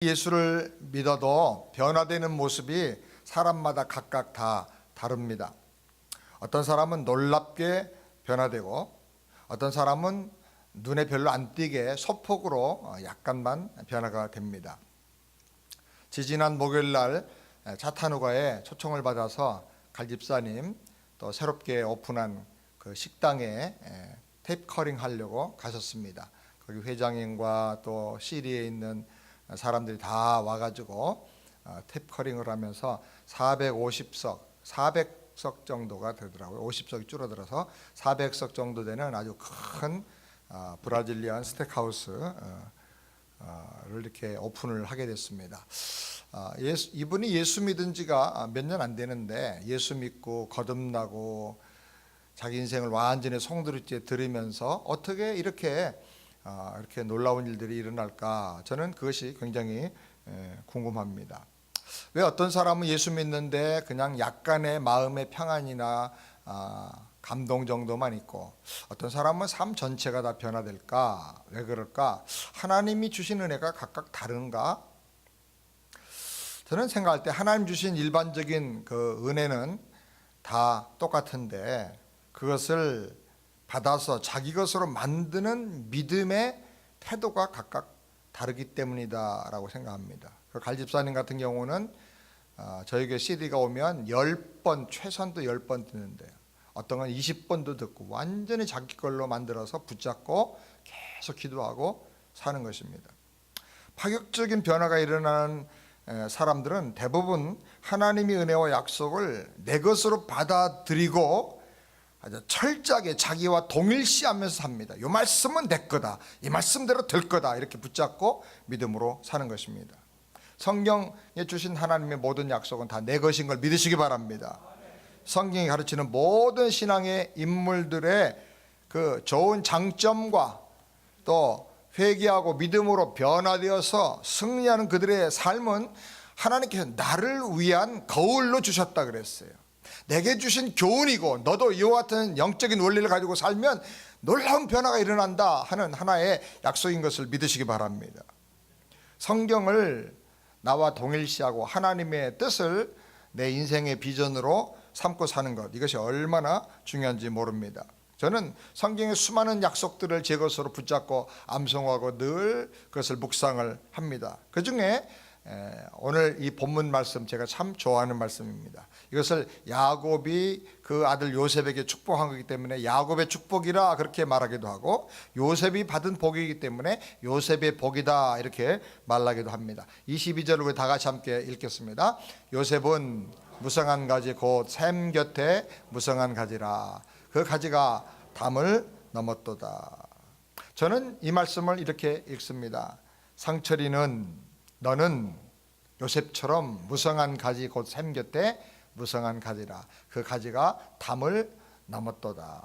예수를 믿어도 변화되는 모습이 사람마다 각각 다 다릅니다. 어떤 사람은 놀랍게 변화되고 어떤 사람은 눈에 별로 안 띄게 소폭으로 약간만 변화가 됩니다. 지지난 목요일 날 차타누가에 초청을 받아서 갈 집사님 또 새롭게 오픈한 그 식당에 테이프 커링 하려고 가셨습니다. 거기 회장님과 또 시리에 있는 사람들이 다 와가지고 테이프 커링을 하면서 400석 정도가 되더라고요. 50석이 줄어들어서 400석 정도 되는 아주 큰 브라질리안 스테이크하우스를 이렇게 오픈을 하게 됐습니다. 이분이 예수 믿은 지가 몇 년 안 되는데 예수 믿고 거듭나고 자기 인생을 완전히 송두리째 들으면서 어떻게 이렇게 놀라운 일들이 일어날까? 저는 그것이 굉장히 궁금합니다. 왜 어떤 사람은 예수 믿는데 그냥 약간의 마음의 평안이나 감동 정도만 있고 어떤 사람은 삶 전체가 다 변화될까? 왜 그럴까? 하나님이 주신 은혜가 각각 다른가? 저는 생각할 때 하나님 주신 일반적인 그 은혜는 다 똑같은데 그것을 받아서 자기 것으로 만드는 믿음의 태도가 각각 다르기 때문이다라고 생각합니다. 갈 집사님 같은 경우는 저에게 CD가 오면 10번, 최소한도 10번 듣는데요. 어떤 건 20번도 듣고 완전히 자기 걸로 만들어서 붙잡고 계속 기도하고 사는 것입니다. 파격적인 변화가 일어나는 사람들은 대부분 하나님의 은혜와 약속을 내 것으로 받아들이고 아주 철저하게 자기와 동일시하면서 삽니다. 이 말씀은 내 거다, 이 말씀대로 될 거다 이렇게 붙잡고 믿음으로 사는 것입니다. 성경에 주신 하나님의 모든 약속은 다 내 것인 걸 믿으시기 바랍니다. 성경이 가르치는 모든 신앙의 인물들의 그 좋은 장점과 또 회개하고 믿음으로 변화되어서 승리하는 그들의 삶은 하나님께서 나를 위한 거울로 주셨다 그랬어요. 내게 주신 교훈이고 너도 이와 같은 영적인 원리를 가지고 살면 놀라운 변화가 일어난다 하는 하나의 약속인 것을 믿으시기 바랍니다. 성경을 나와 동일시하고 하나님의 뜻을 내 인생의 비전으로 삼고 사는 것, 이것이 얼마나 중요한지 모릅니다. 저는 성경의 수많은 약속들을 제 것으로 붙잡고 암송하고 늘 그것을 묵상을 합니다. 그 중에 오늘 이 본문 말씀 제가 참 좋아하는 말씀입니다. 이것을 야곱이 그 아들 요셉에게 축복한 거기 때문에 야곱의 축복이라 그렇게 말하기도 하고 요셉이 받은 복이기 때문에 요셉의 복이다 이렇게 말하기도 합니다. 22절을 우리 다 같이 함께 읽겠습니다. 요셉은 무성한 가지 곧 샘 곁에 무성한 가지라 그 가지가 담을 넘었도다. 저는 이 말씀을 이렇게 읽습니다. 상철이는 너는 요셉처럼 무성한 가지 곧 샘 곁에 무성한 가지라 그 가지가 담을 넘었도다.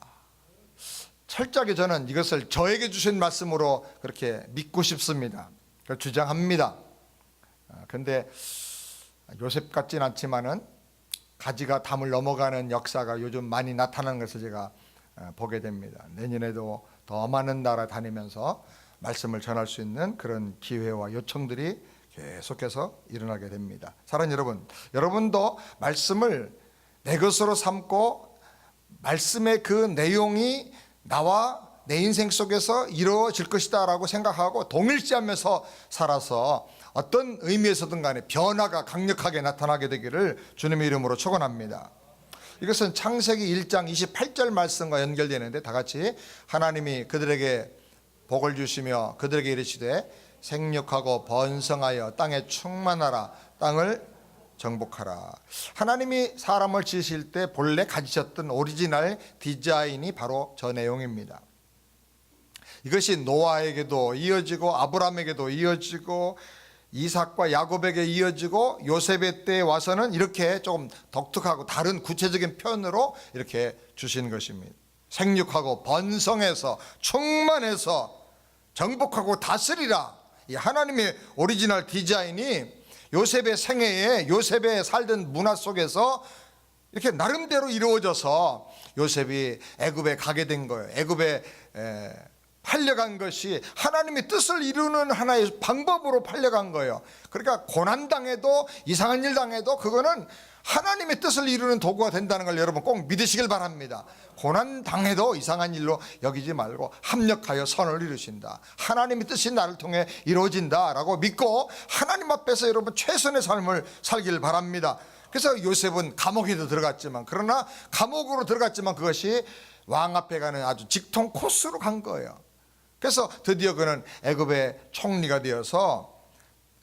철저하게 저는 이것을 저에게 주신 말씀으로 그렇게 믿고 싶습니다. 그걸 주장합니다. 그런데 요셉 같진 않지만은 가지가 담을 넘어가는 역사가 요즘 많이 나타나는 것을 제가 보게 됩니다. 내년에도 더 많은 나라 다니면서 말씀을 전할 수 있는 그런 기회와 요청들이 계속해서 일어나게 됩니다. 사랑하는 여러분, 여러분도 말씀을 내 것으로 삼고 말씀의 그 내용이 나와 내 인생 속에서 이루어질 것이다 라고 생각하고 동일시하면서 살아서 어떤 의미에서든 간에 변화가 강력하게 나타나게 되기를 주님의 이름으로 축원합니다. 이것은 창세기 1장 28절 말씀과 연결되는데 다 같이 하나님이 그들에게 복을 주시며 그들에게 이르시되 생육하고 번성하여 땅에 충만하라 땅을 정복하라. 하나님이 사람을 지으실 때 본래 가지셨던 오리지널 디자인이 바로 저 내용입니다. 이것이 노아에게도 이어지고 아브라함에게도 이어지고 이삭과 야곱에게 이어지고 요셉의 때에 와서는 이렇게 조금 독특하고 다른 구체적인 표현으로 이렇게 주신 것입니다. 생육하고 번성해서 충만해서 정복하고 다스리라. 이 하나님의 오리지널 디자인이 요셉의 생애에 요셉의 살던 문화 속에서 이렇게 나름대로 이루어져서 요셉이 애굽에 가게 된 거예요. 애굽에 팔려간 것이 하나님의 뜻을 이루는 하나의 방법으로 팔려간 거예요. 그러니까 고난당해도 이상한 일 당해도 그거는 하나님의 뜻을 이루는 도구가 된다는 걸 여러분 꼭 믿으시길 바랍니다. 고난당해도 이상한 일로 여기지 말고 합력하여 선을 이루신다, 하나님의 뜻이 나를 통해 이루어진다 라고 믿고 하나님 앞에서 여러분 최선의 삶을 살길 바랍니다. 그래서 요셉은 감옥에도 들어갔지만, 그러나 감옥으로 들어갔지만 그것이 왕 앞에 가는 아주 직통 코스로 간 거예요. 그래서 드디어 그는 애굽의 총리가 되어서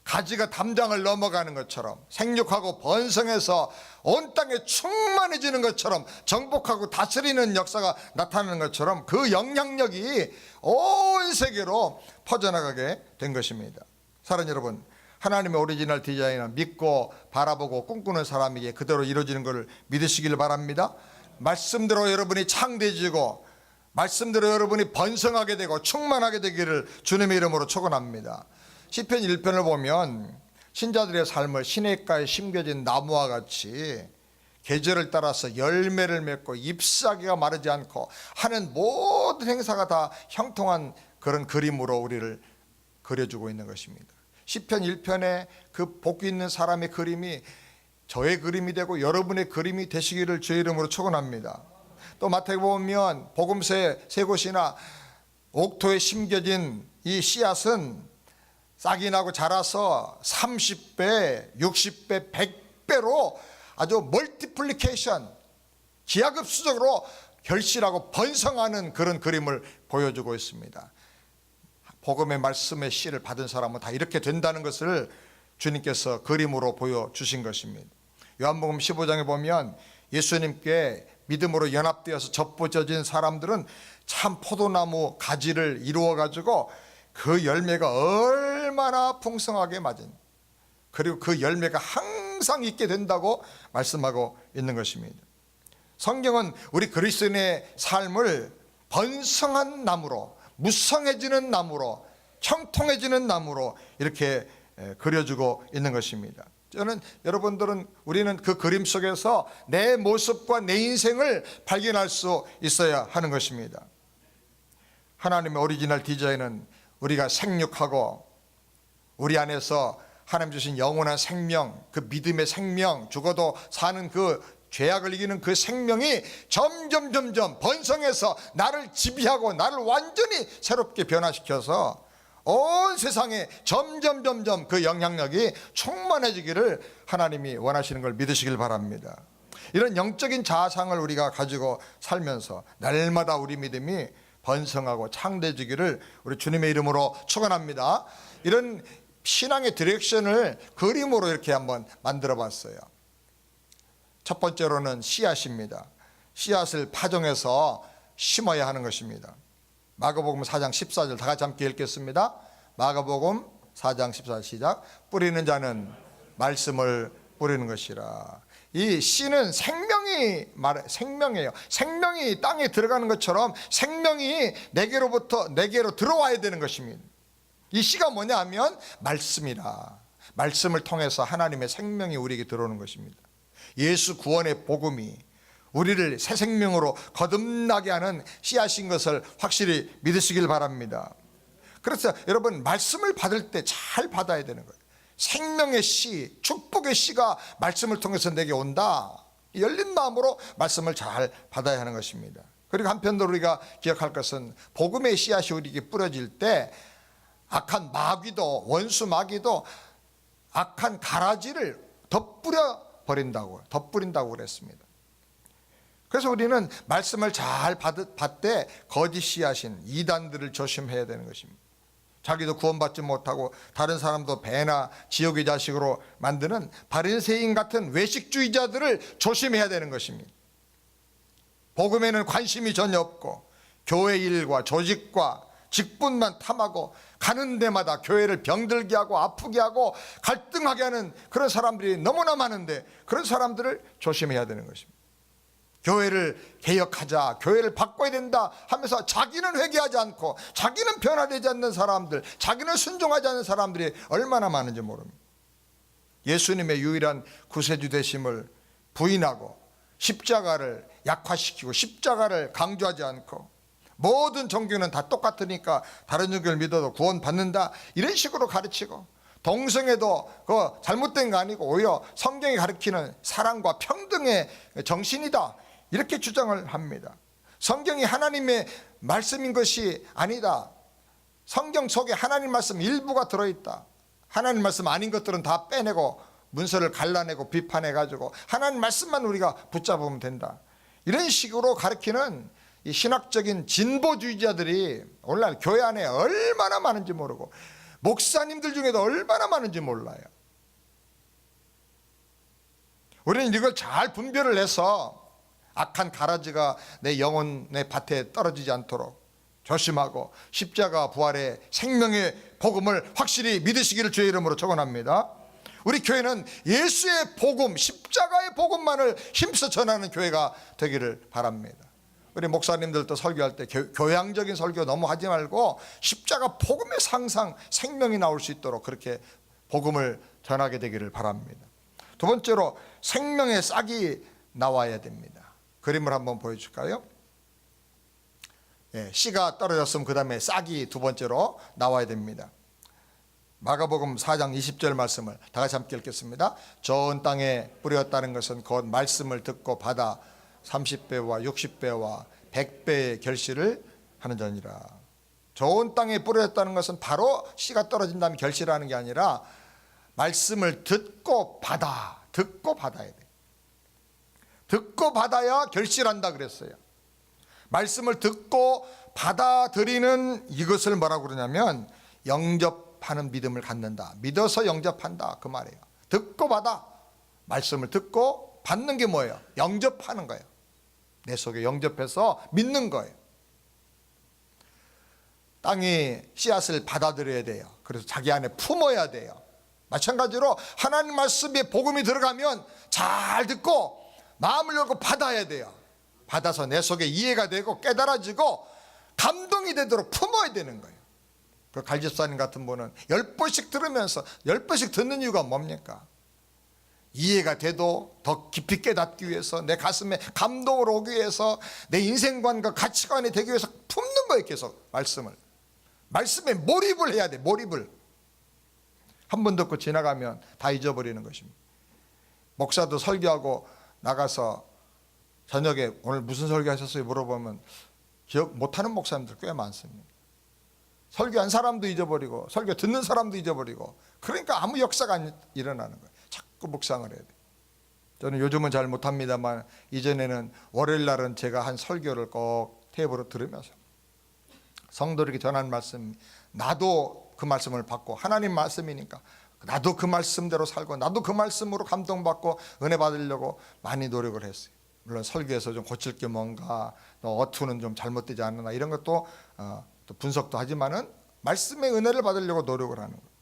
가지가 담장을 넘어가는 것처럼 생육하고 번성해서 온 땅에 충만해지는 것처럼 정복하고 다스리는 역사가 나타나는 것처럼 그 영향력이 온 세계로 퍼져나가게 된 것입니다. 사랑하는 여러분, 하나님의 오리지널 디자인은 믿고 바라보고 꿈꾸는 사람에게 그대로 이루어지는 것을 믿으시길 바랍니다. 말씀대로 여러분이 창대해지고 말씀대로 여러분이 번성하게 되고 충만하게 되기를 주님의 이름으로 축원합니다. 시편 1편을 보면 신자들의 삶을 시냇가에 심겨진 나무와 같이 계절을 따라서 열매를 맺고 잎사귀가 마르지 않고 하는 모든 행사가 다 형통한 그런 그림으로 우리를 그려주고 있는 것입니다. 시편 1편에 그 복 있는 사람의 그림이 저의 그림이 되고 여러분의 그림이 되시기를 주의 이름으로 축원합니다. 또 마태복음 보면 복음서의 세 곳이나 옥토에 심겨진 이 씨앗은 싹이 나고 자라서 30배, 60배, 100배로 아주 멀티플리케이션, 기하급수적으로 결실하고 번성하는 그런 그림을 보여주고 있습니다. 복음의 말씀의 씨를 받은 사람은 다 이렇게 된다는 것을 주님께서 그림으로 보여주신 것입니다. 요한복음 15장에 보면 예수님께 믿음으로 연합되어서 접붙여진 사람들은 참 포도나무 가지를 이루어 가지고 그 열매가 얼마나 풍성하게 맞은, 그리고 그 열매가 항상 있게 된다고 말씀하고 있는 것입니다. 성경은 우리 그리스도인의 삶을 번성한 나무로, 무성해지는 나무로, 형통해지는 나무로 이렇게 그려주고 있는 것입니다. 저는 우리는 그 그림 속에서 내 모습과 내 인생을 발견할 수 있어야 하는 것입니다. 하나님의 오리지널 디자인은 우리가 생육하고 우리 안에서 하나님 주신 영원한 생명, 그 믿음의 생명, 죽어도 사는 그 죄악을 이기는 그 생명이 점점 번성해서 나를 지배하고 나를 완전히 새롭게 변화시켜서 온 세상에 점점 그 영향력이 충만해지기를 하나님이 원하시는 걸 믿으시길 바랍니다. 이런 영적인 자아상을 우리가 가지고 살면서 날마다 우리 믿음이 번성하고 창대해지기를 우리 주님의 이름으로 축원합니다. 이런 신앙의 디렉션을 그림으로 이렇게 한번 만들어 봤어요. 첫 번째로는 씨앗입니다. 씨앗을 파종해서 심어야 하는 것입니다. 마가복음 4장 14절 다 같이 함께 읽겠습니다. 마가복음 4장 14절 시작. 뿌리는 자는 말씀을 뿌리는 것이라. 이 씨는 생명이에요. 생명이 땅에 들어가는 것처럼 생명이 내게로 들어와야 되는 것입니다. 이 씨가 뭐냐 하면 말씀이라. 말씀을 통해서 하나님의 생명이 우리에게 들어오는 것입니다. 예수 구원의 복음이 우리를 새 생명으로 거듭나게 하는 씨앗인 것을 확실히 믿으시길 바랍니다. 그래서 여러분, 말씀을 받을 때 잘 받아야 되는 거예요. 생명의 씨, 축복의 씨가 말씀을 통해서 내게 온다. 열린 마음으로 말씀을 잘 받아야 하는 것입니다. 그리고 한편으로 우리가 기억할 것은 복음의 씨앗이 우리에게 뿌려질 때 악한 마귀도, 원수 마귀도 악한 가라지를 덧뿌린다고 그랬습니다. 그래서 우리는 말씀을 잘 받되 거짓 씨앗인 이단들을 조심해야 되는 것입니다. 자기도 구원받지 못하고 다른 사람도 배나 지옥의 자식으로 만드는 바리새인 같은 외식주의자들을 조심해야 되는 것입니다. 복음에는 관심이 전혀 없고 교회 일과 조직과 직분만 탐하고 가는 데마다 교회를 병들게 하고 아프게 하고 갈등하게 하는 그런 사람들이 너무나 많은데, 그런 사람들을 조심해야 되는 것입니다. 교회를 개혁하자, 교회를 바꿔야 된다 하면서 자기는 회개하지 않고 자기는 변화되지 않는 사람들, 자기는 순종하지 않는 사람들이 얼마나 많은지 모릅니다. 예수님의 유일한 구세주 되심을 부인하고 십자가를 약화시키고 십자가를 강조하지 않고 모든 종교는 다 똑같으니까 다른 종교를 믿어도 구원받는다, 이런 식으로 가르치고, 동성애도 그 잘못된 거 아니고 오히려 성경이 가르치는 사랑과 평등의 정신이다, 이렇게 주장을 합니다. 성경이 하나님의 말씀인 것이 아니다. 성경 속에 하나님 말씀 일부가 들어있다. 하나님 말씀 아닌 것들은 다 빼내고 문서를 갈라내고 비판해가지고 하나님 말씀만 우리가 붙잡으면 된다, 이런 식으로 가르치는 이 신학적인 진보주의자들이 오늘날 교회 안에 얼마나 많은지 모르고, 목사님들 중에도 얼마나 많은지 몰라요. 우리는 이걸 잘 분별을 해서 악한 가라지가 내 영혼의 밭에 떨어지지 않도록 조심하고, 십자가 부활의 생명의 복음을 확실히 믿으시기를 주의 이름으로 축원합니다. 우리 교회는 예수의 복음, 십자가의 복음만을 힘써 전하는 교회가 되기를 바랍니다. 우리 목사님들도 설교할 때 교양적인 설교 너무 하지 말고 십자가 복음의 상상, 생명이 나올 수 있도록 그렇게 복음을 전하게 되기를 바랍니다. 두 번째로, 생명의 싹이 나와야 됩니다. 그림을 한번 보여줄까요? 씨가 떨어졌으면 그 다음에 싹이 두 번째로 나와야 됩니다. 마가복음 4장 20절 말씀을 다 같이 함께 읽겠습니다. 좋은 땅에 뿌렸다는 것은 곧 말씀을 듣고 받아 30배와 60배와 100배의 결실을 하는 자니라. 좋은 땅에 뿌렸다는 것은 바로 씨가 떨어진 다음에 결실하는 게 아니라 말씀을 듣고 받아야 돼. 듣고 받아야 결실한다 그랬어요. 말씀을 듣고 받아들이는 이것을 뭐라고 그러냐면 영접하는 믿음을 갖는다, 믿어서 영접한다, 그 말이에요. 듣고 받아, 말씀을 듣고 받는 게 뭐예요? 영접하는 거예요. 내 속에 영접해서 믿는 거예요. 땅이 씨앗을 받아들여야 돼요. 그래서 자기 안에 품어야 돼요. 마찬가지로 하나님 말씀에 복음이 들어가면 잘 듣고 마음을 열고 받아야 돼요. 받아서 내 속에 이해가 되고 깨달아지고 감동이 되도록 품어야 되는 거예요. 그 갈집사님 같은 분은 10번씩 들으면서 10번씩 듣는 이유가 뭡니까? 이해가 돼도 더 깊이 깨닫기 위해서, 내 가슴에 감동을 오기 위해서, 내 인생관과 가치관이 되기 위해서 품는 거예요. 계속 말씀에 몰입을 해야 돼. 몰입을. 한 번 듣고 지나가면 다 잊어버리는 것입니다. 목사도 설교하고 나가서 저녁에 오늘 무슨 설교하셨어요? 물어보면 기억 못하는 목사님들 꽤 많습니다. 설교한 사람도 잊어버리고 설교 듣는 사람도 잊어버리고, 그러니까 아무 역사가 안 일어나는 거예요. 자꾸 묵상을 해야 돼요. 저는 요즘은 잘 못합니다만 이전에는 월요일 날은 제가 한 설교를 꼭 테이프로 들으면서 성도에게 전한 말씀, 나도 그 말씀을 받고 하나님 말씀이니까 나도 그 말씀대로 살고 나도 그 말씀으로 감동받고 은혜 받으려고 많이 노력을 했어요. 물론 설교에서 좀 고칠 게 뭔가, 또 어투는 좀 잘못되지 않나, 이런 것도 또 분석도 하지만은 말씀의 은혜를 받으려고 노력을 하는 거예요.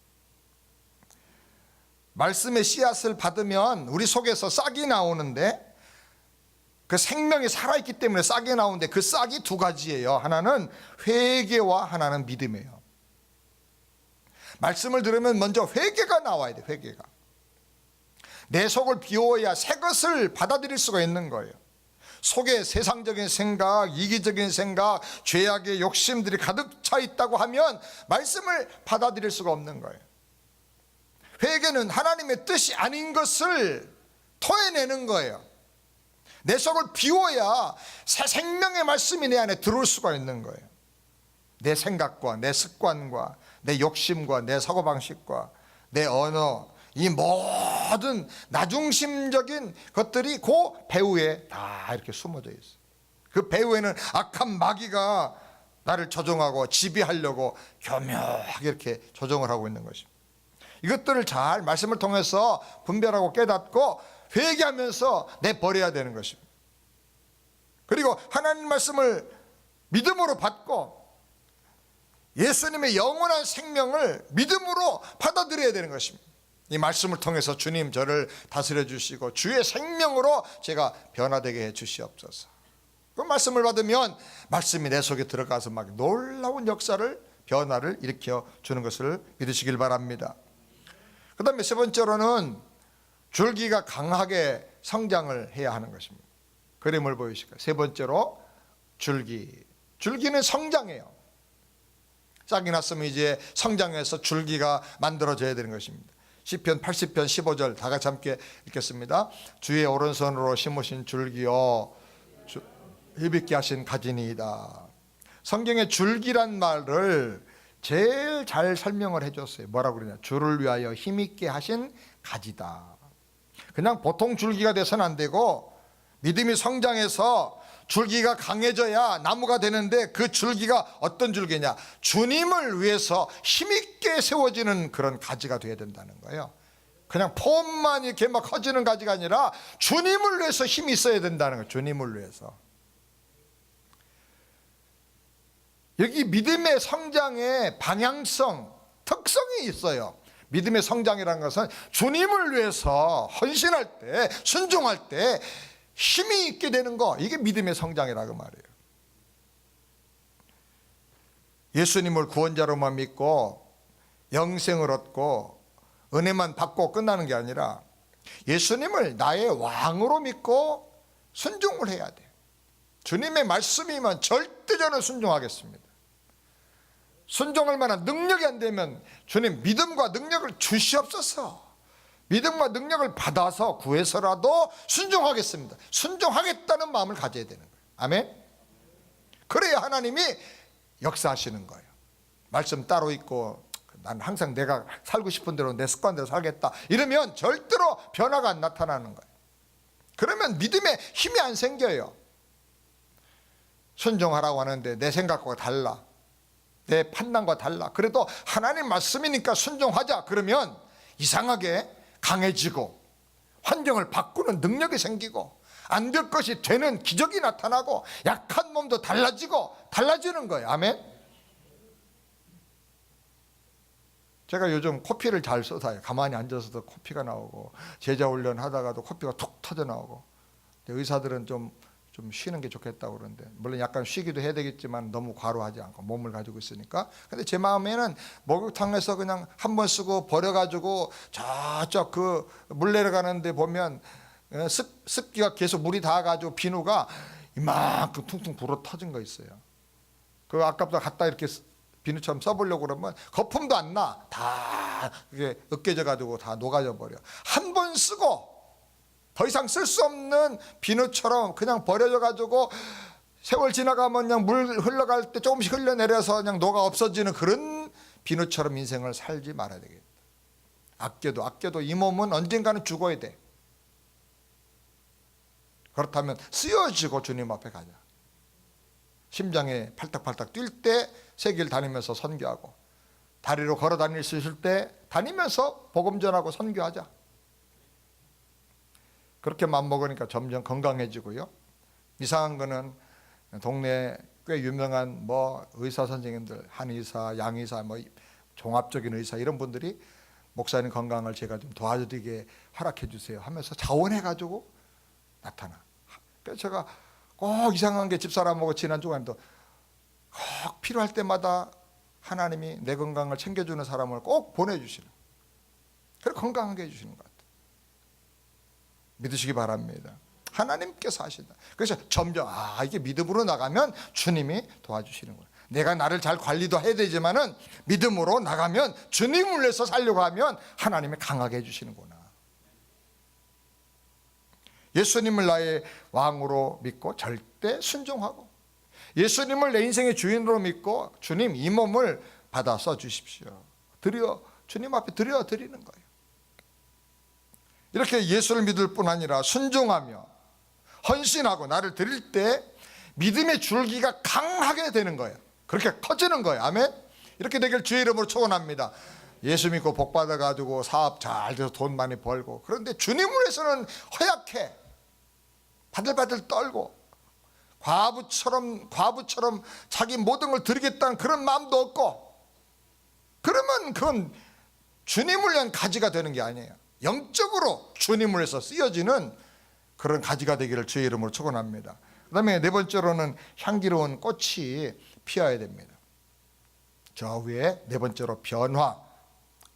말씀의 씨앗을 받으면 우리 속에서 싹이 나오는데, 그 생명이 살아있기 때문에 싹이 나오는데 그 싹이 두 가지예요. 하나는 회개와 하나는 믿음이에요. 말씀을 들으면 먼저 회개가 나와야 돼. 회개가. 내 속을 비워야 새 것을 받아들일 수가 있는 거예요. 속에 세상적인 생각, 이기적인 생각, 죄악의 욕심들이 가득 차 있다고 하면 말씀을 받아들일 수가 없는 거예요. 회개는 하나님의 뜻이 아닌 것을 토해내는 거예요. 내 속을 비워야 새 생명의 말씀이 내 안에 들어올 수가 있는 거예요. 내 생각과 내 습관과 내 욕심과 내 사고방식과 내 언어, 이 모든 나중심적인 것들이 그 배후에 다 이렇게 숨어져 있어요. 그 배후에는 악한 마귀가 나를 조종하고 지배하려고 교묘하게 이렇게 조종을 하고 있는 것입니다. 이것들을 잘 말씀을 통해서 분별하고 깨닫고 회개하면서 내버려야 되는 것입니다. 그리고 하나님 말씀을 믿음으로 받고 예수님의 영원한 생명을 믿음으로 받아들여야 되는 것입니다. 이 말씀을 통해서 주님 저를 다스려 주시고 주의 생명으로 제가 변화되게 해 주시옵소서. 그 말씀을 받으면 말씀이 내 속에 들어가서 막 놀라운 역사를, 변화를 일으켜 주는 것을 믿으시길 바랍니다. 그 다음에 세 번째로는 줄기가 강하게 성장을 해야 하는 것입니다. 그림을 보이실까요? 세 번째로 줄기. 줄기는 성장해요. 싹이 났으면 이제 성장해서 줄기가 만들어져야 되는 것입니다. 시편 80편 15절 다 같이 함께 읽겠습니다. 주의 오른손으로 심으신 줄기여 힘있게 하신 가지니이다. 성경에 줄기란 말을 제일 잘 설명을 해줬어요. 뭐라고 그러냐, 주를 위하여 힘있게 하신 가지다. 그냥 보통 줄기가 돼서는 안 되고 믿음이 성장해서 줄기가 강해져야 나무가 되는데, 그 줄기가 어떤 줄기냐, 주님을 위해서 힘있게 세워지는 그런 가지가 되어야 된다는 거예요. 그냥 폼만 이렇게 막 커지는 가지가 아니라 주님을 위해서 힘이 있어야 된다는 거예요. 주님을 위해서. 여기 믿음의 성장의 방향성, 특성이 있어요. 믿음의 성장이라는 것은 주님을 위해서 헌신할 때, 순종할 때 힘이 있게 되는 거, 이게 믿음의 성장이라고 말이에요. 예수님을 구원자로만 믿고 영생을 얻고 은혜만 받고 끝나는 게 아니라 예수님을 나의 왕으로 믿고 순종을 해야 돼요. 주님의 말씀이면 절대 저는 순종하겠습니다. 순종할 만한 능력이 안 되면 주님 믿음과 능력을 주시옵소서, 믿음과 능력을 받아서 구해서라도 순종하겠습니다, 순종하겠다는 마음을 가져야 되는 거예요. 아멘. 그래야 하나님이 역사하시는 거예요. 말씀 따로 있고 난 항상 내가 살고 싶은 대로 내 습관대로 살겠다 이러면 절대로 변화가 안 나타나는 거예요. 그러면 믿음에 힘이 안 생겨요. 순종하라고 하는데 내 생각과 달라, 내 판단과 달라. 그래도 하나님 말씀이니까 순종하자 그러면 이상하게 강해지고 환경을 바꾸는 능력이 생기고 안 될 것이 되는 기적이 나타나고 약한 몸도 달라지는 거예요. 아멘. 제가 요즘 코피를 잘 쏟아요. 가만히 앉아서도 코피가 나오고 제자 훈련 하다가도 코피가 툭 터져 나오고. 의사들은 좀 쉬는 게 좋겠다고 그러는데, 물론 약간 쉬기도 해야 되겠지만 너무 과로하지 않고 몸을 가지고 있으니까. 근데 제 마음에는 목욕탕에서 그냥 한 번 쓰고 버려가지고 저쪽 그 물 내려가는데 보면 습기가 계속 물이 닿아가지고 비누가 이만큼 퉁퉁 불어 터진 거 있어요. 그 아까부터 갖다 이렇게 비누처럼 써보려고 그러면 거품도 안 나. 다 이게 으깨져가지고 다 녹아져 버려. 한 번 쓰고 더 이상 쓸 수 없는 비누처럼 그냥 버려져가지고 세월 지나가면 그냥 물 흘러갈 때 조금씩 흘러내려서 그냥 녹아 없어지는 그런 비누처럼 인생을 살지 말아야 되겠다. 아껴도 이 몸은 언젠가는 죽어야 돼. 그렇다면 쓰여지고 주님 앞에 가자. 심장에 팔딱팔딱 뛸 때 세계를 다니면서 선교하고, 다리로 걸어 다닐 수 있을 때 다니면서 복음 전하고 선교하자. 그렇게 맘먹으니까 점점 건강해지고요. 이상한 거는 동네 꽤 유명한 뭐 의사 선생님들, 한의사, 양의사, 뭐 종합적인 의사 이런 분들이 목사님 건강을 제가 좀 도와드리게 허락해 주세요 하면서 자원해가지고 나타나. 그래서 제가 꼭 이상한 게 집사람하고 지난 주간에도 꼭 필요할 때마다 하나님이 내 건강을 챙겨주는 사람을 꼭 보내주시는, 그래 건강하게 해주시는 것 같아요. 믿으시기 바랍니다. 하나님께서 하신다. 그래서 점점 이게 믿음으로 나가면 주님이 도와주시는 거예요. 내가 나를 잘 관리도 해야 되지만은 믿음으로 나가면, 주님을 위해서 살려고 하면 하나님이 강하게 해주시는구나. 예수님을 나의 왕으로 믿고 절대 순종하고, 예수님을 내 인생의 주인으로 믿고 주님 이 몸을 받아 써 주십시오. 주님 앞에 드리는 거예요. 이렇게 예수를 믿을 뿐 아니라 순종하며 헌신하고 나를 드릴 때 믿음의 줄기가 강하게 되는 거예요. 그렇게 커지는 거예요. 아멘. 이렇게 되길 주의 이름으로 축원합니다. 예수 믿고 복 받아가지고 사업 잘 돼서 돈 많이 벌고, 그런데 주님을 위해서는 허약해, 바들바들 떨고 과부처럼 자기 모든 걸 드리겠다는 그런 마음도 없고, 그러면 그건 주님을 위한 가지가 되는 게 아니에요. 영적으로 주님을 위해서 쓰여지는 그런 가지가 되기를 주의 이름으로 축원합니다. 그 다음에 네 번째로는 향기로운 꽃이 피어야 됩니다. 저 위에 네 번째로 변화.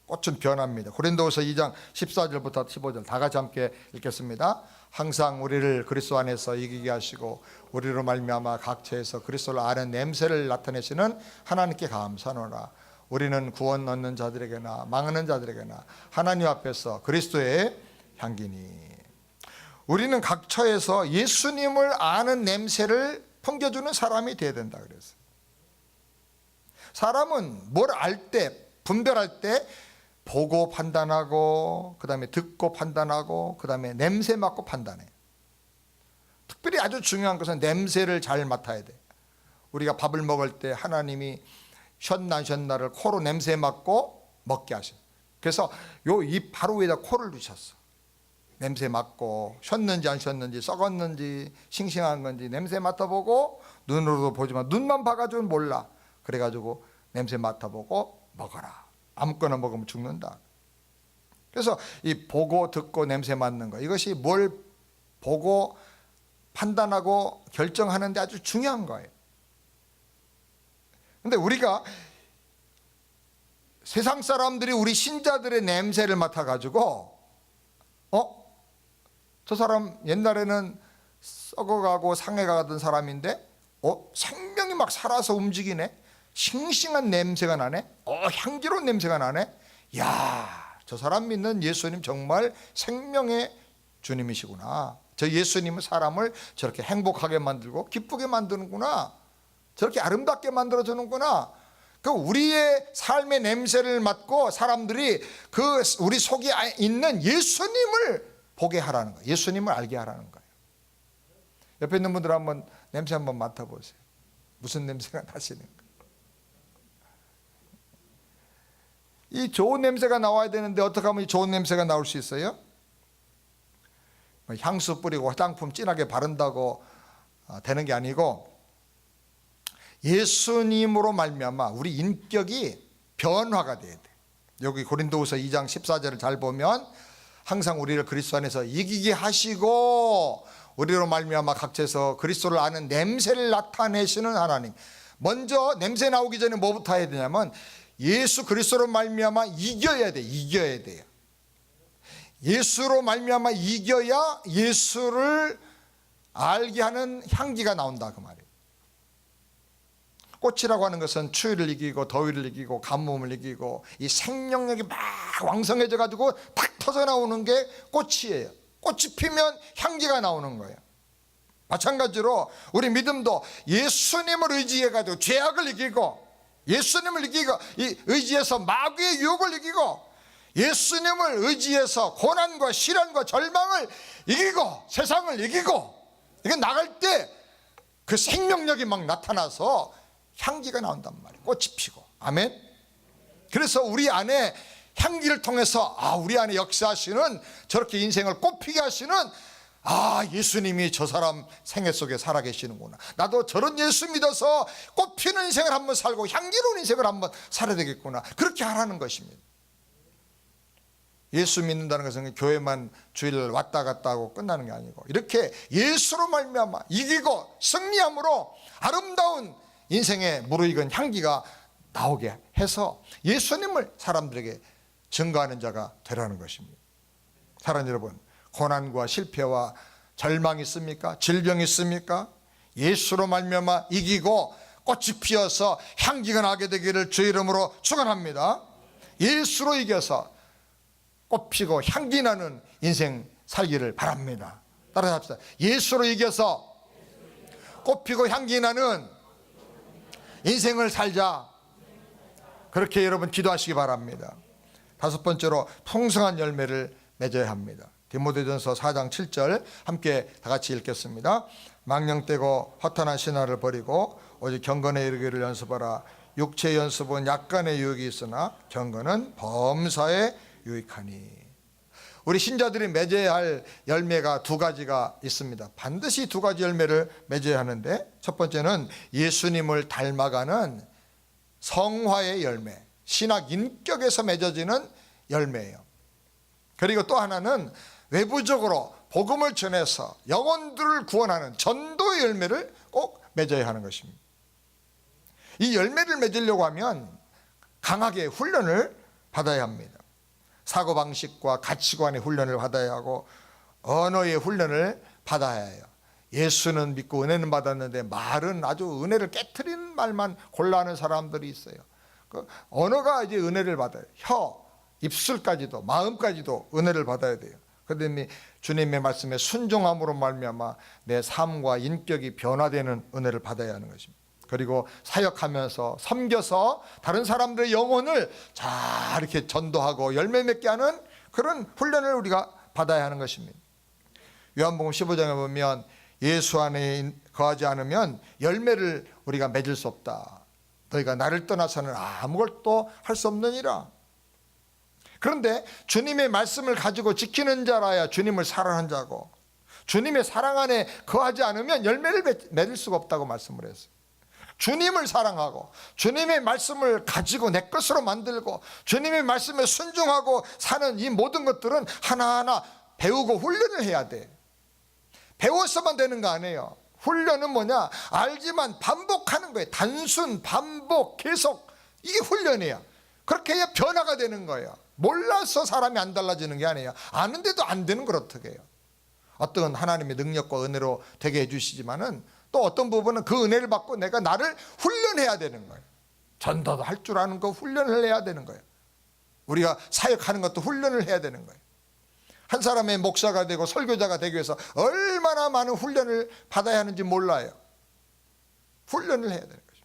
꽃은 변화입니다. 고린도후서 2장 14절부터 15절 다 같이 함께 읽겠습니다. 항상 우리를 그리스도 안에서 이기게 하시고 우리로 말미암아 각처에서 그리스도를 아는 냄새를 나타내시는 하나님께 감사하노라. 우리는 구원 얻는 자들에게나 망하는 자들에게나 하나님 앞에서 그리스도의 향기니. 우리는 각처에서 예수님을 아는 냄새를 풍겨주는 사람이 되어야 된다 그랬어요. 사람은 뭘 알 때, 분별할 때 보고 판단하고, 그 다음에 듣고 판단하고, 그 다음에 냄새 맡고 판단해요. 특별히 아주 중요한 것은 냄새를 잘 맡아야 돼. 우리가 밥을 먹을 때 하나님이 쉬었나 안 쉬었나를 코로 냄새 맡고 먹게 하셔. 그래서 요 입 바로 위에다 코를 두셨어. 냄새 맡고 쉬었는지 안 쉬었는지, 썩었는지 싱싱한 건지 냄새 맡아보고, 눈으로도 보지만 눈만 봐가지고는 몰라. 그래가지고 냄새 맡아보고 먹어라. 아무거나 먹으면 죽는다. 그래서 이 보고 듣고 냄새 맡는 거, 이것이 뭘 보고 판단하고 결정하는데 아주 중요한 거예요. 근데 우리가 세상 사람들이 우리 신자들의 냄새를 맡아가지고 저 사람 옛날에는 썩어가고 상해가던 사람인데 생명이 막 살아서 움직이네. 싱싱한 냄새가 나네. 향기로운 냄새가 나네. 야, 저 사람 믿는 예수님 정말 생명의 주님이시구나. 저 예수님은 사람을 저렇게 행복하게 만들고 기쁘게 만드는구나. 저렇게 아름답게 만들어주는구나. 그 우리의 삶의 냄새를 맡고 사람들이 그 우리 속에 있는 예수님을 보게 하라는 거예요. 예수님을 알게 하라는 거예요. 옆에 있는 분들 한번 냄새 한번 맡아보세요. 무슨 냄새가 나시는가? 이 좋은 냄새가 나와야 되는데 어떻게 하면 이 좋은 냄새가 나올 수 있어요? 향수 뿌리고 화장품 진하게 바른다고 되는 게 아니고, 예수님으로 말미암아 우리 인격이 변화가 돼야 돼. 여기 고린도후서 2장 14절을 잘 보면 항상 우리를 그리스도 안에서 이기게 하시고 우리로 말미암아 각처에서 그리스도를 아는 냄새를 나타내시는 하나님. 먼저 냄새 나오기 전에 뭐부터 해야 되냐면 예수 그리스도로 말미암아 이겨야 돼. 이겨야 돼요. 예수로 말미암아 이겨야 예수를 알게 하는 향기가 나온다 그 말이에요. 꽃이라고 하는 것은 추위를 이기고 더위를 이기고 가뭄을 이기고 이 생명력이 막 왕성해져 가지고 탁 터져 나오는 게 꽃이에요. 꽃이 피면 향기가 나오는 거예요. 마찬가지로 우리 믿음도 예수님을 의지해 가지고 죄악을 이기고, 예수님을 이기고 이 의지해서 마귀의 유혹을 이기고, 예수님을 의지해서 고난과 시련과 절망을 이기고 세상을 이기고, 이게 나갈 때 그 생명력이 막 나타나서 향기가 나온단 말이에요. 꽃이 피고. 아멘. 그래서 우리 안에 향기를 통해서 우리 안에 역사하시는, 저렇게 인생을 꽃피게 하시는 예수님이 저 사람 생애 속에 살아계시는구나. 나도 저런 예수 믿어서 꽃피는 인생을 한번 살고 향기로운 인생을 한번 살아야 되겠구나. 그렇게 하라는 것입니다. 예수 믿는다는 것은 교회만 주일 왔다 갔다 하고 끝나는 게 아니고, 이렇게 예수로 말미암아 이기고 승리함으로 아름다운 인생에 무르익은 향기가 나오게 해서 예수님을 사람들에게 증거하는 자가 되라는 것입니다. 사랑하는 여러분, 고난과 실패와 절망이 있습니까? 질병이 있습니까? 예수로 말미암아 이기고 꽃이 피어서 향기가 나게 되기를 주 이름으로 축원합니다. 예수로 이겨서 꽃 피고 향기 나는 인생 살기를 바랍니다. 따라서 합시다. 예수로 이겨서 꽃 피고 향기 나는 인생을 살자. 그렇게 여러분 기도하시기 바랍니다. 다섯 번째로 풍성한 열매를 맺어야 합니다. 디모데전서 4장 7절 함께 다 같이 읽겠습니다. 망령되고 허탄한 신화를 버리고 오직 경건에 이르기를 연습하라. 육체의 연습은 약간의 유익이 있으나 경건은 범사에 유익하니. 우리 신자들이 맺어야 할 열매가 두 가지가 있습니다. 반드시 두 가지 열매를 맺어야 하는데, 첫 번째는 예수님을 닮아가는 성화의 열매, 신학 인격에서 맺어지는 열매예요. 그리고 또 하나는 외부적으로 복음을 전해서 영혼들을 구원하는 전도의 열매를 꼭 맺어야 하는 것입니다. 이 열매를 맺으려고 하면 강하게 훈련을 받아야 합니다. 사고방식과 가치관의 훈련을 받아야 하고, 언어의 훈련을 받아야 해요. 예수는 믿고 은혜는 받았는데 말은 아주 은혜를 깨트리는 말만 골라하는 사람들이 있어요. 그 언어가 이제 은혜를 받아요. 혀, 입술까지도 마음까지도 은혜를 받아야 돼요. 그런데 주님의 말씀에 순종함으로 말미암아 내 삶과 인격이 변화되는 은혜를 받아야 하는 것입니다. 그리고 사역하면서 섬겨서 다른 사람들의 영혼을 잘 이렇게 전도하고 열매 맺게 하는 그런 훈련을 우리가 받아야 하는 것입니다. 요한복음 15장에 보면 예수 안에 거하지 않으면 열매를 우리가 맺을 수 없다. 너희가 나를 떠나서는 아무것도 할 수 없느니라. 그런데 주님의 말씀을 가지고 지키는 자라야 주님을 사랑하는 자고, 주님의 사랑 안에 거하지 않으면 열매를 맺을 수가 없다고 말씀을 했어요. 주님을 사랑하고 주님의 말씀을 가지고 내 것으로 만들고 주님의 말씀에 순종하고 사는 이 모든 것들은 하나하나 배우고 훈련을 해야 돼. 배워서만 되는 거 아니에요. 훈련은 뭐냐? 알지만 반복하는 거예요. 단순, 반복, 계속. 이게 훈련이에요. 그렇게 해야 변화가 되는 거예요. 몰라서 사람이 안 달라지는 게 아니에요. 아는데도 안 되는 걸 어떻게 해요? 어떤 하나님의 능력과 은혜로 되게 해주시지만은 또 어떤 부분은 그 은혜를 받고 내가 나를 훈련해야 되는 거예요. 전도도 할 줄 아는 거 훈련을 해야 되는 거예요. 우리가 사역하는 것도 훈련을 해야 되는 거예요. 한 사람의 목사가 되고 설교자가 되기 위해서 얼마나 많은 훈련을 받아야 하는지 몰라요. 훈련을 해야 되는 거죠.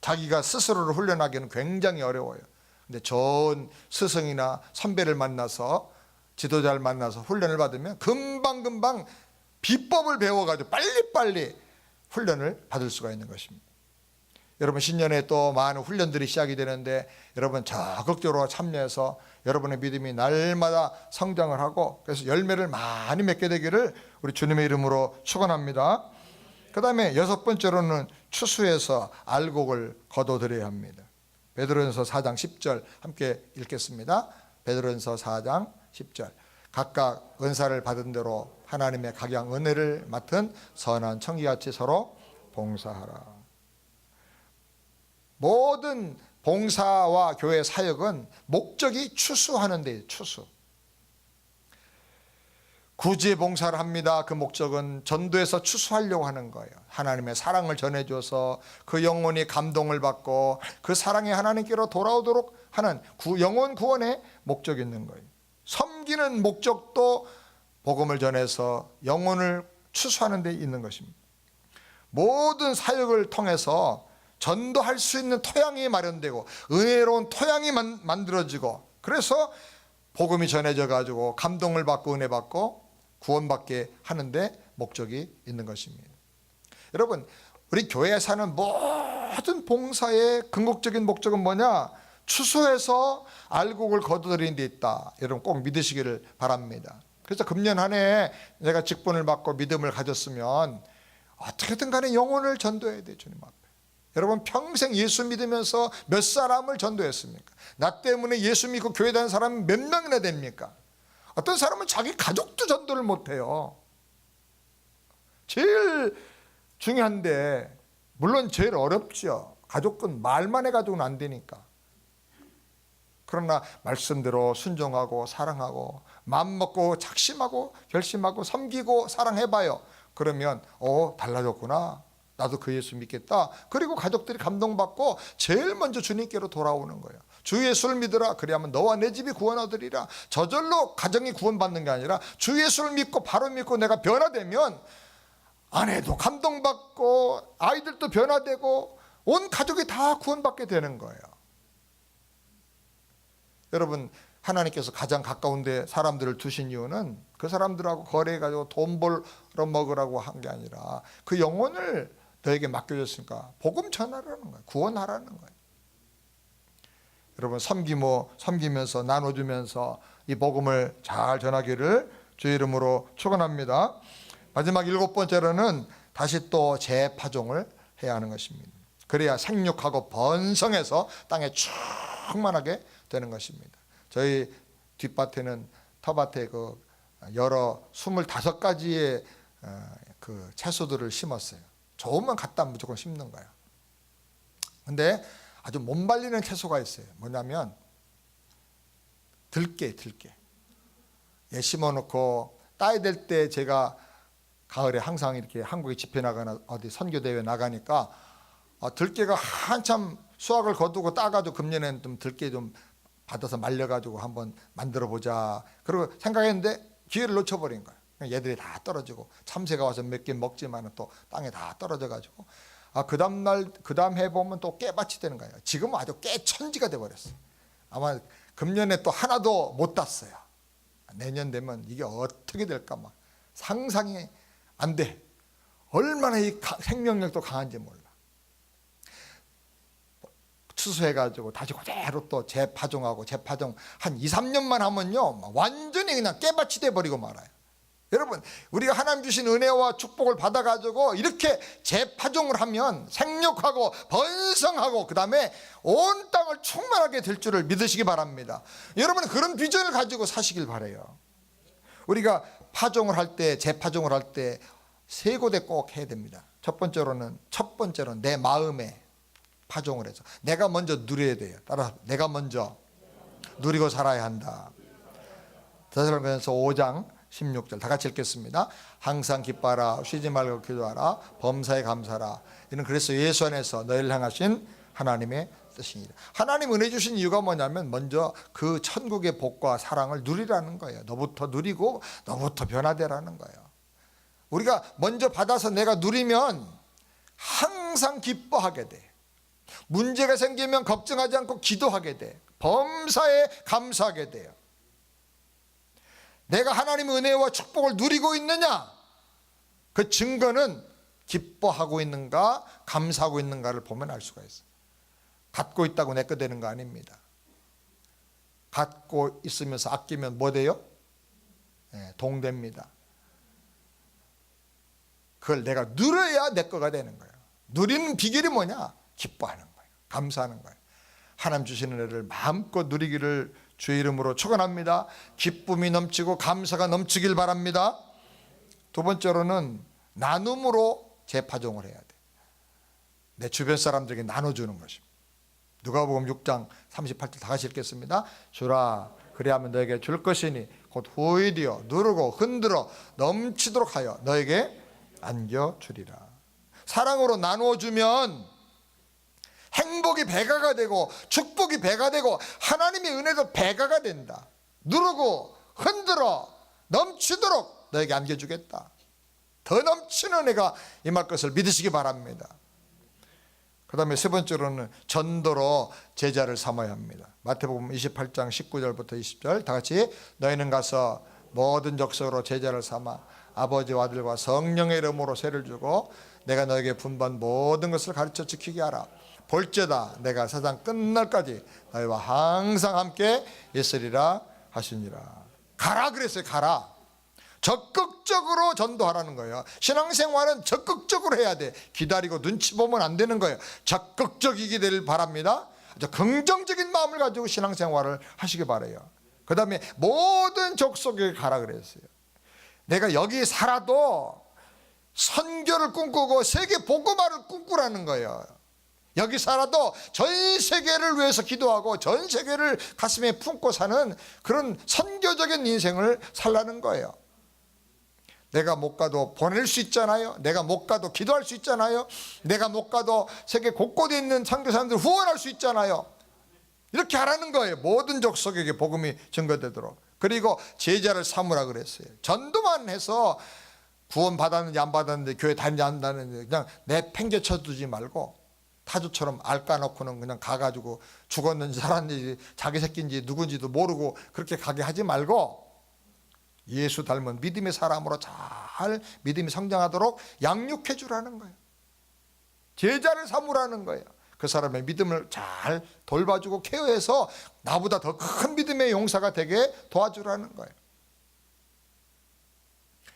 자기가 스스로를 훈련하기는 굉장히 어려워요. 근데 좋은 스승이나 선배를 만나서 지도자를 만나서 훈련을 받으면 금방금방 비법을 배워가지고 빨리빨리 훈련을 받을 수가 있는 것입니다. 여러분 신년에 또 많은 훈련들이 시작이 되는데 여러분 적극적으로 참여해서 여러분의 믿음이 날마다 성장을 하고 그래서 열매를 많이 맺게 되기를 우리 주님의 이름으로 축원합니다. 그 다음에 6번째로는 추수해서 알곡을 거둬들여야 합니다. 베드로전서 4장 10절 함께 읽겠습니다. 베드로전서 4장 10절 각각 은사를 받은 대로 하나님의 각양 은혜를 맡은 선한 청기같이 서로 봉사하라. 모든 봉사와 교회 사역은 목적이 추수하는 데예요. 추수. 구제 봉사를 합니다. 그 목적은 전도에서 추수하려고 하는 거예요. 하나님의 사랑을 전해줘서 그 영혼이 감동을 받고 그 사랑이 하나님께로 돌아오도록 하는 영혼 구원의 목적이 있는 거예요. 섬기는 목적도 복음을 전해서 영혼을 추수하는 데 있는 것입니다. 모든 사역을 통해서 전도할 수 있는 토양이 마련되고 은혜로운 토양이 만들어지고 그래서 복음이 전해져 가지고 감동을 받고 은혜 받고 구원받게 하는데 목적이 있는 것입니다. 여러분 우리 교회에 사는 모든 봉사의 궁극적인 목적은 뭐냐? 추수해서 알곡을 거두들이는 데 있다. 여러분 꼭 믿으시기를 바랍니다. 그래서 금년 한 해 내가 직분을 받고 믿음을 가졌으면 어떻게든 간에 영혼을 전도해야 돼요. 주님 앞에. 여러분 평생 예수 믿으면서 몇 사람을 전도했습니까? 나 때문에 예수 믿고 교회 다니는 사람이 몇 명이나 됩니까? 어떤 사람은 자기 가족도 전도를 못해요. 제일 중요한데 물론 제일 어렵죠. 가족은 말만 해가지고는 안 되니까. 그러나 말씀대로 순종하고 사랑하고 마음먹고 작심하고 결심하고 섬기고 사랑해봐요. 그러면 달라졌구나. 나도 그 예수 믿겠다. 그리고 가족들이 감동받고 제일 먼저 주님께로 돌아오는 거예요. 주 예수를 믿으라. 그래야만 너와 내 집이 구원 얻으리라. 저절로 가정이 구원받는 게 아니라 주 예수를 믿고 바로 믿고 내가 변화되면 아내도 감동받고 아이들도 변화되고 온 가족이 다 구원받게 되는 거예요. 여러분 하나님께서 가장 가까운 데 사람들을 두신 이유는 그 사람들하고 거래해가지고 돈 벌어 먹으라고 한 게 아니라 그 영혼을 너에게 맡겨줬으니까 복음 전하라는 거예요. 구원하라는 거예요. 여러분 섬기면서 나눠주면서 이 복음을 잘 전하기를 주의 이름으로 축원합니다. 마지막 7번째로는 다시 또 재파종을 해야 하는 것입니다. 그래야 생육하고 번성해서 땅에 충만하게 되는 것입니다. 저희 뒷밭에는 텃밭에 그 여러 25가지의 그 채소들을 심었어요. 좋으면 갖다 무조건 심는 거예요. 근데 아주 못 말리는 채소가 있어요. 뭐냐면 들깨. 얘 심어놓고 따야 될 때 제가 가을에 항상 이렇게 한국에 집회 나가나 어디 선교대회 나가니까 들깨가 한참 수확을 거두고 따가지고 금년에는 좀 들깨 좀 받아서 말려가지고 한번 만들어 보자 그리고 생각했는데 기회를 놓쳐버린 거예요. 얘들이 다 떨어지고 참새가 와서 몇 개 먹지만 또 땅에 다 떨어져가지고 그 다음 해 보면 또 깨밭이 되는 거예요. 지금은 아주 깨천지가 돼버렸어요. 아마 금년에 또 하나도 못 땄어요. 내년 되면 이게 어떻게 될까 막 상상이 안 돼. 얼마나 이 생명력도 강한지 몰라. 추수해가지고 다시 그대로 또 재파종하고 재파종 한 2, 3년만 하면요 완전히 그냥 깨밭이 돼버리고 말아요. 여러분 우리가 하나님 주신 은혜와 축복을 받아가지고 이렇게 재파종을 하면 생육하고 번성하고 그 다음에 온 땅을 충만하게 될 줄을 믿으시기 바랍니다. 여러분은 그런 비전을 가지고 사시길 바라요. 우리가 파종을 할 때 재파종을 할 때 세 곳에 꼭 해야 됩니다. 첫 번째로는 내 마음에 파종을 해서 내가 먼저 누려야 돼요. 따라서 내가 먼저 누리고 살아야 한다. 데살로니가서 5장 16절 다 같이 읽겠습니다. 항상 기뻐하라 쉬지 말고 기도하라 범사에 감사하라 이는 그리스도 예수 안에서 너희를 향하신 하나님의 뜻이니라. 하나님 은혜 주신 이유가 뭐냐면 먼저 그 천국의 복과 사랑을 누리라는 거예요. 너부터 누리고 너부터 변화되라는 거예요. 우리가 먼저 받아서 내가 누리면 항상 기뻐하게 돼. 문제가 생기면 걱정하지 않고 기도하게 돼. 범사에 감사하게 돼요. 내가 하나님의 은혜와 축복을 누리고 있느냐? 그 증거는 기뻐하고 있는가 감사하고 있는가를 보면 알 수가 있어요. 갖고 있다고 내 거 되는 거 아닙니다. 갖고 있으면서 아끼면 뭐 돼요? 동됩니다. 그걸 내가 누려야 내 거가 되는 거예요. 누리는 비결이 뭐냐? 기뻐하는 거예요. 감사하는 거예요. 하나님 주시는 은혜를 마음껏 누리기를 주의 이름으로 축원합니다. 기쁨이 넘치고 감사가 넘치길 바랍니다. 두 번째로는 나눔으로 재파종을 해야 돼. 내 주변 사람들에게 나눠주는 것입니다. 누가복음 6장 38절 다 같이 읽겠습니다. 주라 그리하면 너에게 줄 것이니 곧 후이되어 누르고 흔들어 넘치도록 하여 너에게 안겨주리라. 사랑으로 나누어주면 행복이 배가가 되고 축복이 배가 되고 하나님의 은혜도 배가가 된다. 누르고 흔들어 넘치도록 너에게 안겨주겠다. 더 넘치는 은혜가 임할 것을 믿으시기 바랍니다. 그 다음에 세 번째로는 전도로 제자를 삼아야 합니다. 마태복음 28장 19절부터 20절 다 같이 너희는 가서 모든 족속으로 제자를 삼아 아버지와 아들과 성령의 이름으로 세를 주고 내가 너에게 분반 모든 것을 가르쳐 지키게 하라. 볼지어다 내가 세상 끝날까지 너희와 항상 함께 있으리라 하시니라. 가라 그랬어요. 가라. 적극적으로 전도하라는 거예요. 신앙생활은 적극적으로 해야 돼. 기다리고 눈치 보면 안 되는 거예요. 적극적이게 되길 바랍니다. 아주 긍정적인 마음을 가지고 신앙생활을 하시기 바라요. 그 다음에 모든 족속에 가라 그랬어요. 내가 여기 살아도 선교를 꿈꾸고 세계 복음화를 꿈꾸라는 거예요. 여기 살아도 전 세계를 위해서 기도하고 전 세계를 가슴에 품고 사는 그런 선교적인 인생을 살라는 거예요. 내가 못 가도 보낼 수 있잖아요. 내가 못 가도 기도할 수 있잖아요. 내가 못 가도 세계 곳곳에 있는 선교사님들 후원할 수 있잖아요. 이렇게 하라는 거예요. 모든 족속에게 복음이 전거되도록. 그리고 제자를 삼으라 그랬어요. 전도만 해서 구원 받았는지 안 받았는지 교회 다니지 안 다니는지 그냥 내팽개쳐 두지 말고 타조처럼 알 까놓고는 그냥 가가지고 죽었는지 살았는지 자기 새끼인지 누군지도 모르고 그렇게 가게 하지 말고 예수 닮은 믿음의 사람으로 잘 믿음이 성장하도록 양육해 주라는 거예요. 제자를 삼으라는 거예요. 그 사람의 믿음을 잘 돌봐주고 케어해서 나보다 더 큰 믿음의 용사가 되게 도와주라는 거예요.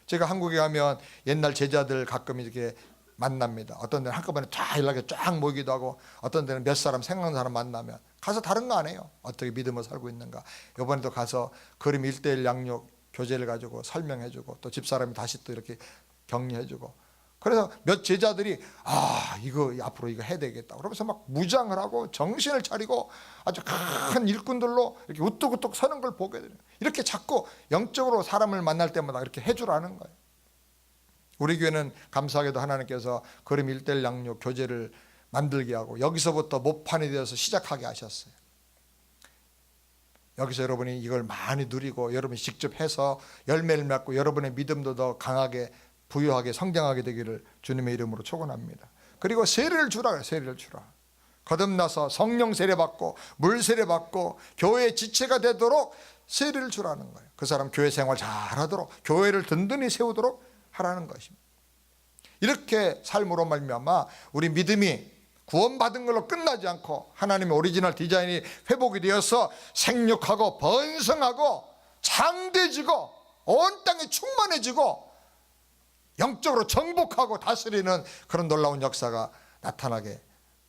제가 한국에 가면 옛날 제자들 가끔 이렇게 만납니다. 어떤 데는 한꺼번에 쫙 연락이 쫙 모이기도 하고 어떤 데는 몇 사람 생각나는 사람 만나면 가서 다른 거 안 해요. 어떻게 믿음을 살고 있는가. 이번에도 가서 그림 1:1 양육 교재를 가지고 설명해주고 또 집사람이 다시 또 이렇게 격려해주고 그래서 몇 제자들이 이거 앞으로 이거 해야 되겠다 그러면서 막 무장을 하고 정신을 차리고 아주 큰 일꾼들로 이렇게 우뚝우뚝 서는 걸 보게 돼요. 이렇게 자꾸 영적으로 사람을 만날 때마다 이렇게 해주라는 거예요. 우리 교회는 감사하게도 하나님께서 그림 1:1 양육 교재를 만들게 하고 여기서부터 모판이 되어서 시작하게 하셨어요. 여기서 여러분이 이걸 많이 누리고 여러분이 직접 해서 열매를 맺고 여러분의 믿음도 더 강하게 부유하게 성장하게 되기를 주님의 이름으로 축원합니다. 그리고 세례를 주라 그래요. 세례를 주라. 거듭나서 성령 세례 받고 물 세례 받고 교회의 지체가 되도록 세례를 주라는 거예요. 그 사람 교회 생활 잘하도록 교회를 든든히 세우도록 하라는 것입니다. 이렇게 삶으로 말미암아 우리 믿음이 구원받은 걸로 끝나지 않고 하나님의 오리지널 디자인이 회복이 되어서 생육하고 번성하고 장대해지고 온 땅에 충만해지고 영적으로 정복하고 다스리는 그런 놀라운 역사가 나타나게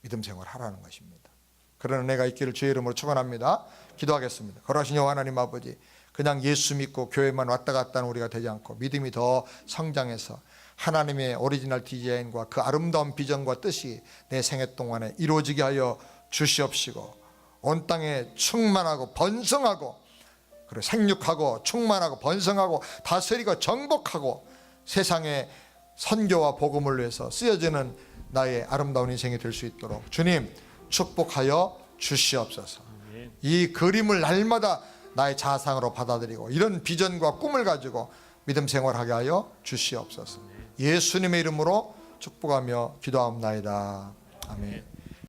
믿음 생활을 하라는 것입니다. 그런 은혜가 있기를 주의 이름으로 축원합니다. 기도하겠습니다. 거룩하신 여호와 하나님 아버지, 그냥 예수 믿고 교회만 왔다 갔다 하는 우리가 되지 않고 믿음이 더 성장해서 하나님의 오리지널 디자인과 그 아름다운 비전과 뜻이 내 생애 동안에 이루어지게 하여 주시옵시고 온 땅에 충만하고 번성하고 그리고 생육하고 충만하고 번성하고 다스리고 정복하고 세상의 선교와 복음을 위해서 쓰여지는 나의 아름다운 인생이 될 수 있도록 주님 축복하여 주시옵소서. 이 그림을 날마다 나의 자상으로 받아들이고 이런 비전과 꿈을 가지고 믿음 생활하게 하여 주시옵소서. 예수님의 이름으로 축복하며 기도하옵나이다. 아멘.